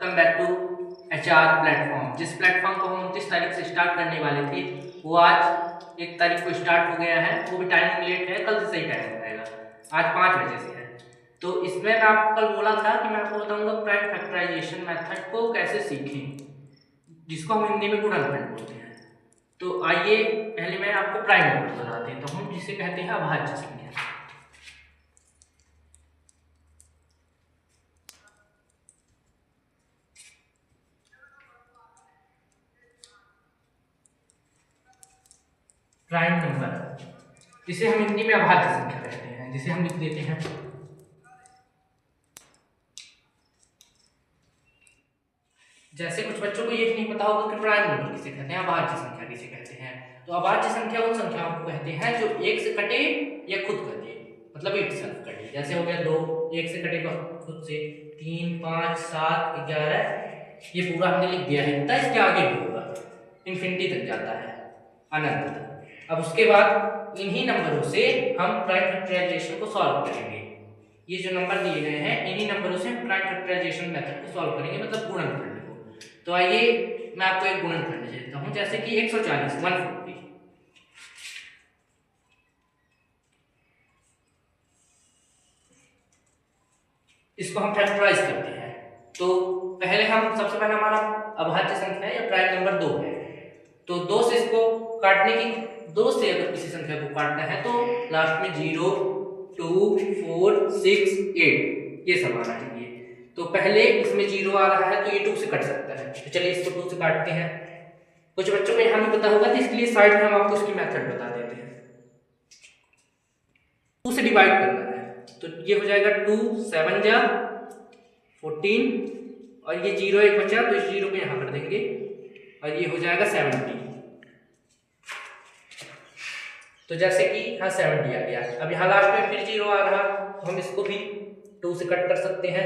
Welcome back to HR platform. जिस platform को हम 29 तारीख से स्टार्ट करने वाले थे वो आज 1 तारीख को स्टार्ट हो गया है। वो भी टाइमिंग लेट है, कल से सही टाइम हो जाएगा। आज 5 बजे से है। तो इसमें मैं आपको कल बोला था कि मैं आपको बताऊंगा प्राइम फैक्टराइजेशन मेथड को कैसे सीखें, जिसको हम हिंदी में गुणनखंड बोलते हैं। तो आइए पहले मैं आपको प्राइम नंबर बता देता हूँ, जिसे कहते हैं अभाज्य संख्या। प्राइम नंबर जिसे हम हिंदी में अभाज्य संख्या कहते हैं, जिसे हम लिख देते हैं जैसे कुछ बच्चों को ये नहीं पता होगा कि प्राइम नंबर किसे कहते हैं, अभाज्य संख्या किसे कहते हैं। तो अभाज्य संख्या उन संख्याओं को कहते हैं जो एक से कटे या खुद कटे, मतलब इट सेल्फ कटे। जैसे हो गया 2, एक से कटेगा खुद से, 3, 5, 7, 11, ये पूरा हमने लिख दिया है। इतना इसके आगे भी होगा, इन्फिनिटी तक जाता है, अनंत तक। अब उसके बाद इन्हीं नंबरों से हम प्राइम फैक्टराइजेशन को सॉल्व करेंगे। ये जो नंबर दिए गए हैं इन्हीं नंबरों से हम प्राइम फैक्टराइजेशन मेथड को सॉल्व करेंगे, मतलब गुणनखंड को। तो आइए मैं आपको एक गुणनखंड देता हूं, जैसे कि 140 140। इसको हम फैक्टराइज करते हैं। तो पहले हम सबसे पहले हमारा अभाज्य संख्या या प्राइम नंबर 2 है। तो 2 से इसको काटने की, 2 से अगर किसी संख्या को काटना है तो लास्ट में 0, 2, 4, 6, 8 ये सब आना चाहिए। तो पहले इसमें 0 आ रहा है तो ये 2 से कट सकता है। तो चलिए इसको 2 से काटते हैं। कुछ बच्चों को यहाँ भी पता होगा, तो इसके लिए साइड में हम आपको इसकी मेथड बता देते हैं। 2 से डिवाइड करना है तो ये हो जाएगा 2 7 जा 14, और ये 0 एक बचा तो इस 0 को यहाँ कर देंगे और ये हो जाएगा 70। तो जैसे कि यहाँ 70 आ गया। अब यहाँ लास्ट में फिर 0 आ रहा तो हम इसको भी 2 से कट कर सकते हैं।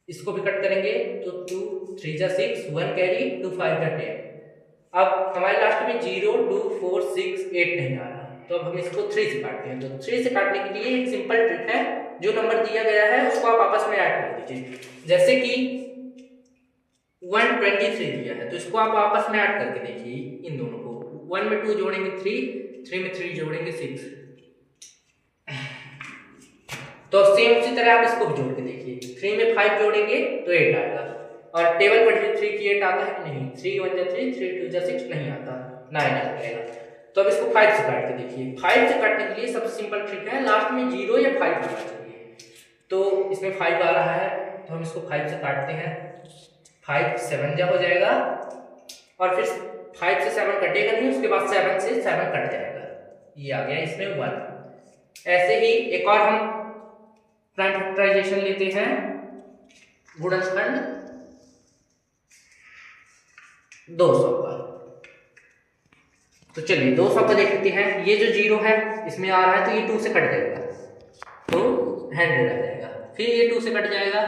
इसको भी कट करेंगे तो 2 3 जा 6, 1 कैरी, 2 5 जा 10। अब हमारे लास्ट में 0, 2, 4, 6, 8 नहीं आ रहा, तो अब हम इसको 3 से काटते हैं। तो 3 से काटने के लिए एक सिंपल ट्रिक है, जो नंबर दिया गया है उसको आप आपस में ऐड कर दीजिए। जैसे कि 123 दिया है तो इसको आप आपस में ऐड करके देखिए, इन दोनों को 1 में 2 जोड़ेंगे 3 में 3 जोड़ेंगे 6। तो सेम उसी तरह आप इसको भी जोड़ के देखिए, 3 में 5 जोड़ेंगे तो 8 आएगा। और टेबल पर 3 की 8 आता है कि नहीं, 3 1 जा 3, 3 2 जा 6 नहीं आता, 9 आ जाएगा। तो अब इसको 5 से काट के देखिए। 5 से काटने के लिए सबसे सिंपल ट्रिक है, लास्ट में 0 या 5 आना चाहिए। तो इसमें 5 आ रहा है तो हम इसको 5 से काटते हैं। 5 7 जा हो जाएगा, और फिर 5 से 7 कटेगा नहीं, उसके बाद 7 से 7 कट जाएगा, ये आ गया इसमें 1। ऐसे ही एक और हम प्राइम फैक्टराइजेशन लेते हैं, गुणनखंड 200 का। तो चलिए 200 का देखते हैं। ये जो 0 है इसमें आ रहा है तो ये 2 से कट जाएगा तो 100 आ जाएगा। फिर ये 2 से कट जाएगा,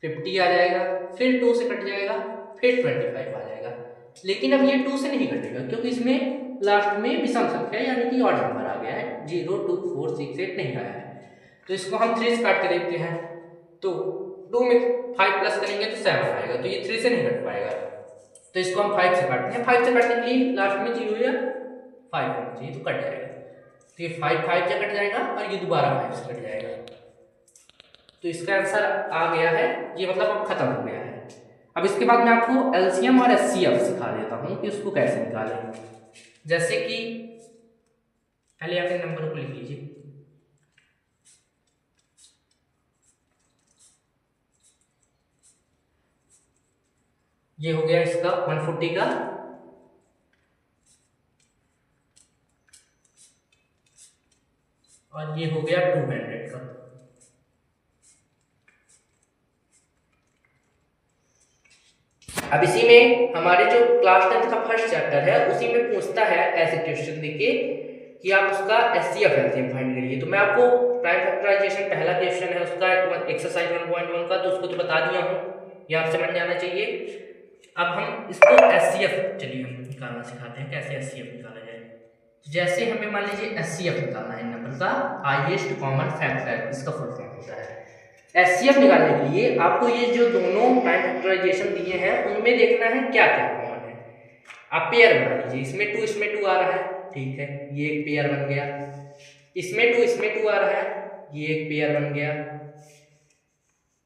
50 आ जाएगा, फिर 2 से कट जाएगा, फिर 25 आ जाएगा। लेकिन अब ये 2 से नहीं कटेगा क्योंकि इसमें लास्ट में विषम संख्या यानी कि ऑड नंबर आ गया है, 0, 2, 4, 6, 8 नहीं आया है। तो इसको हम 3 से काट के देखते हैं। तो 2 में 5 प्लस करेंगे तो 7 आएगा, तो ये 3 से नहीं कट पाएगा। तो इसको हम 5 से काटते हैं। 5 से काटने के लिए लास्ट में 0 या 5 होना चाहिए तो कट जाएगा। तो ये 5 से कट जाएगा और ये दोबारा 5 से कट जाएगा। तो इसका आंसर आ गया है, ये मतलब अब खत्म हो गया है। अब इसके बाद मैं आपको एलसीएम और एचसीएफ सिखा देता हूँ कि उसको कैसे निकालें। जैसे कि पहले आप इन नंबरों को लिख लीजिए। ये हो गया इसका 140 का, और ये हो गया 200 का। अब इसी में हमारे जो क्लास 10 का फर्स्ट चैप्टर है उसी में पूछता है ऐसे क्वेश्चन देके कि आप उसका एचसीएफ एलसीएम फाइंड करिए। तो मैं आपको प्राइम फैक्टराइजेशन पहला क्वेश्चन है उसका एक्सरसाइज 1.1 का, तो उसको तो बता दिया हूँ, ये आप समझ जाना चाहिए। अब हम इसको एचसीएफ चलिए हम निकालना सिखाते हैं, कैसे एचसीएफ निकाला जाए। जैसे हमें मान लीजिए एचसीएफ निकालना है नंबर का, हाईएस्ट कॉमन फैक्टर, इसका फुल फॉर्म होता है। एचसीएफ निकालने के लिए आपको ये जो दोनों प्राइम फैक्टराइजेशन दिए हैं उनमें देखना है क्या क्या कॉमन है। आप पेयर बना लीजिए, इसमें 2 आ रहा है, ठीक है, ये एक पेयर बन गया। इसमें 2 आ रहा है, ये एक पेयर बन गया।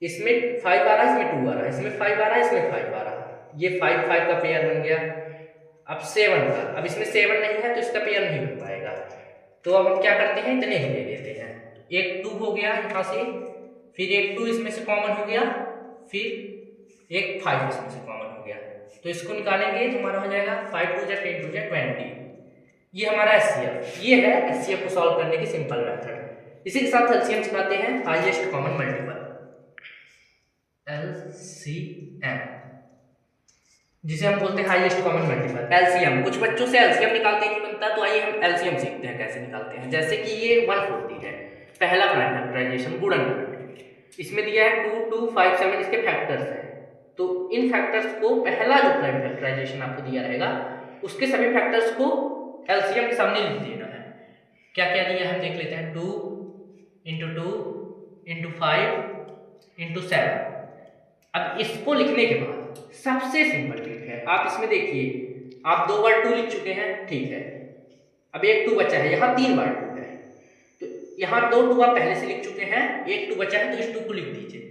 इसमें 5 आ रहा है, इसमें 2 आ रहा है, इसमें 5 आ रहा है, इसमें 5 आ रहा है, ये 5 5 का पेयर बन गया। अब 7 का, अब इसमें 7 नहीं है तो इसका पेयर नहीं बन पाएगा, तो अब हम क्या करते हैं, इतने ही ले लेते हैं। एक 2 हो गया यहाँ से, फिर एक 2 इसमें से कॉमन हो गया, फिर एक 5 इसमें से कॉमन हो गया, तो इसको निकालेंगे तो हमारा हो जाएगा 5 2 जा 10 2 जा 20। ये हमारा एचसीएफ, ये है एचसीएफ को सॉल्व करने की सिंपल मेथड। इसी के साथ एलसीएम सिखाते हैं, हाईएस्ट कॉमन मल्टीपल, एलसीएम, जिसे हम बोलते हैं हाईएस्ट कॉमन मल्टीपल। एलसीएम, कुछ बच्चों से एलसीएम निकालते नहीं बनता, तो आइए हम एलसीएम सीखते हैं कैसे निकालते हैं। जैसे कि ये 140 है, पहला प्राइम फैक्टराइजेशन गुणनखंड, इसमें दिया है 2 2 5 7 इसके फैक्टर्स हैं, तो इन फैक्टर्स को पहला जो प्राइम फैक्टराइजेशन आपको दिया रहेगा उसके सभी फैक्टर्स को एलसीएम के सामने लिख देना है। क्या क्या दिया है हम देख लेते हैं, 2 × 2 × 5 × 7। अब इसको लिखने के बाद सबसे सिंपल ट्रिक है, आप इसमें देखिए, आप 2 बार 2 लिख चुके हैं, ठीक है, अब एक 2 बचा है, यहाँ 3 बार 2 है, तो यहाँ 2 2 आप पहले से लिख चुके हैं, एक 2 बचा है तो इस 2 को लिख दीजिए।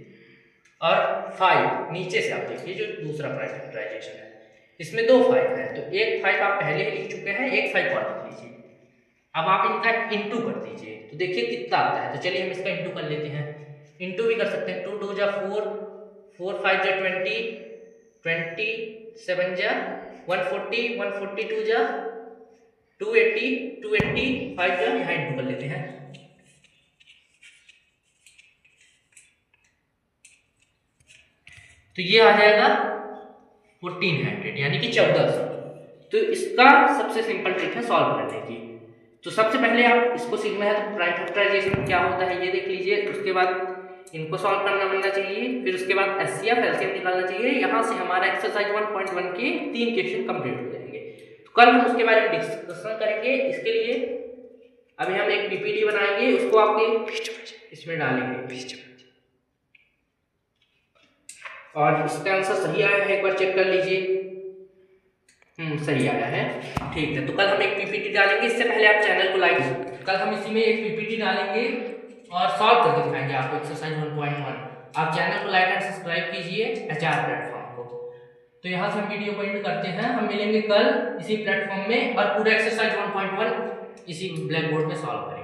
और 5 नीचे से आप देखिए जो दूसरा प्राइम फैक्टराइजेशन है इसमें 2 5 है, तो एक 5 आप पहले ही लिख चुके हैं, एक 5 और लिख लीजिए। अब आप इनका इंटू कर दीजिए तो देखिए कितना आता है, तो चलिए हम इसका इंटू कर लेते हैं। इंटू भी कर सकते हैं, 2 2 जा 4 4 5 जा 20 20 7 जा 140 142 जा 280 280 5 जा, यहाँ इंटू कर लेते हैं। तो ये आ जाएगा 1400 यानी कि 1400। तो इसका सबसे सिंपल ट्रिक है सॉल्व करने की। तो सबसे पहले आप इसको सीखना है तो प्राइम फैक्टराइजेशन क्या होता है ये देख लीजिए, उसके बाद इनको सॉल्व करना बनना चाहिए, फिर उसके बाद एचसीएफ एलसीएम निकालना चाहिए। यहाँ से हमारा एक्सरसाइज 1.1 के 3 क्वेश्चन कंप्लीट हो जाएंगे। तो कल हम उसके बारे में डिस्कशन करेंगे। इसके लिए अभी हम एक पीपीटी बनाएंगे, उसको आपके इसमें डालेंगे और इसका आंसर सही आया है एक बार चेक कर लीजिए। सही आया है, ठीक है। तो कल हम एक पीपीटी डालेंगे, इससे पहले आप चैनल को लाइक, कल हम इसी में एक पीपीटी डालेंगे और सॉल्व करके दिखाएंगे आपको एक्सरसाइज 1.1। आप चैनल को लाइक एंड सब्सक्राइब कीजिए एचआर प्लेटफॉर्म को। तो यहाँ से हम वीडियो को एंड करते हैं, हम मिलेंगे कल इसी प्लेटफॉर्म में और पूरा एक्सरसाइज 1.1 इसी ब्लैक बोर्ड में सॉल्व करेंगे।